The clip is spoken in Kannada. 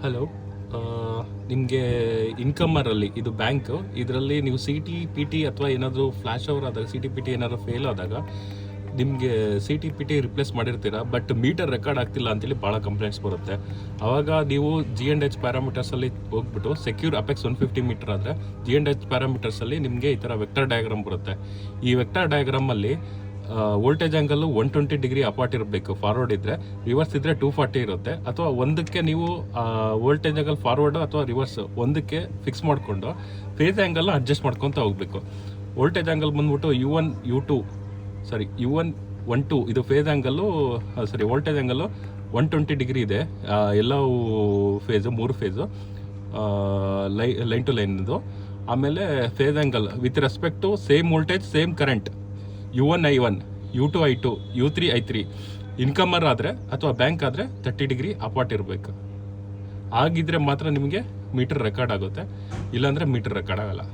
ಹಲೋ, ನಿಮಗೆ ಇನ್ಕಮರಲ್ಲಿ ಇದು ಬ್ಯಾಂಕ್, ಇದರಲ್ಲಿ ನೀವು ಸಿ ಟಿ ಪಿ ಟಿ ಅಥವಾ ಏನಾದರೂ ಫ್ಲ್ಯಾಶ್ ಓವರ್ ಆದಾಗ ಸಿ ಟಿ ಪಿ ಟಿ ಏನಾದರೂ ಫೇಲ್ ಆದಾಗ ನಿಮಗೆ C T P T replace ಮಾಡಿರ್ತೀರಾ, ಬಟ್ ಮೀಟರ್ ರೆಕಾರ್ಡ್ ಆಗ್ತಿಲ್ಲ ಅಂತೇಳಿ ಭಾಳ ಕಂಪ್ಲೇಂಟ್ಸ್ ಬರುತ್ತೆ. ಆವಾಗ ನೀವು G&H ಪ್ಯಾರಾಮೀಟರ್ಸಲ್ಲಿ ಹೋಗ್ಬಿಟ್ಟು ಸೆಕ್ಯೂರ್ ಅಪೆಕ್ಸ್ 150 ಮೀಟರ್ ಆದರೆ G&H ಪ್ಯಾರಾಮೀಟರ್ಸಲ್ಲಿ ನಿಮಗೆ ಈ ಥರ ವೆಕ್ಟರ್ ಡಯಾಗ್ರಾಮ್ ಬರುತ್ತೆ. ಈ ವೆಕ್ಟರ್ ಡಯಾಗ್ರಾಮಲ್ಲಿ ವೋಲ್ಟೇಜ್ ಆ್ಯಂಗಲ್ಲು 120 ಡಿಗ್ರಿ ಅಪಾರ್ಟ್ ಇರಬೇಕು ಫಾರ್ವರ್ಡ್ ಇದ್ದರೆ, ರಿವರ್ಸ್ ಇದ್ದರೆ 240 ಇರುತ್ತೆ. ಅಥವಾ ಒಂದಕ್ಕೆ ನೀವು ವೋಲ್ಟೇಜ್ ಆ್ಯಂಗಲ್ ಫಾರ್ವರ್ಡು ಅಥವಾ ರಿವರ್ಸ್ ಒಂದಕ್ಕೆ ಫಿಕ್ಸ್ ಮಾಡಿಕೊಂಡು ಫೇಸ್ ಆ್ಯಂಗಲ್ನ ಅಡ್ಜಸ್ಟ್ ಮಾಡ್ಕೊತ ಹೋಗಬೇಕು. ವೋಲ್ಟೇಜ್ ಆ್ಯಂಗಲ್ ಬಂದ್ಬಿಟ್ಟು U1 U2 U1 12 ಇದು phase angle voltage angle 120 degree ಇದೆ ಎಲ್ಲವೂ ಫೇಸು, 3 ಫೇಸು ಲೈನ್ ಟು ಲೈನ್ದು. ಆಮೇಲೆ phase angle with respect to same voltage same current U1 I1 U2 I2 U3 I3 incomer ಆದರೆ ಅಥವಾ ಬ್ಯಾಂಕ್ ಆದರೆ 30 ಡಿಗ್ರಿ ಅಪಾರ್ಟ್ ಇರಬೇಕು. ಆಗಿದ್ರೆ ಮಾತ್ರ ನಿಮಗೆ ಮೀಟರ್ ರೆಕಾರ್ಡ್ ಆಗುತ್ತೆ, ಇಲ್ಲಾಂದರೆ ಮೀಟರ್ ರೆಕಾರ್ಡ್ ಆಗಲ್ಲ.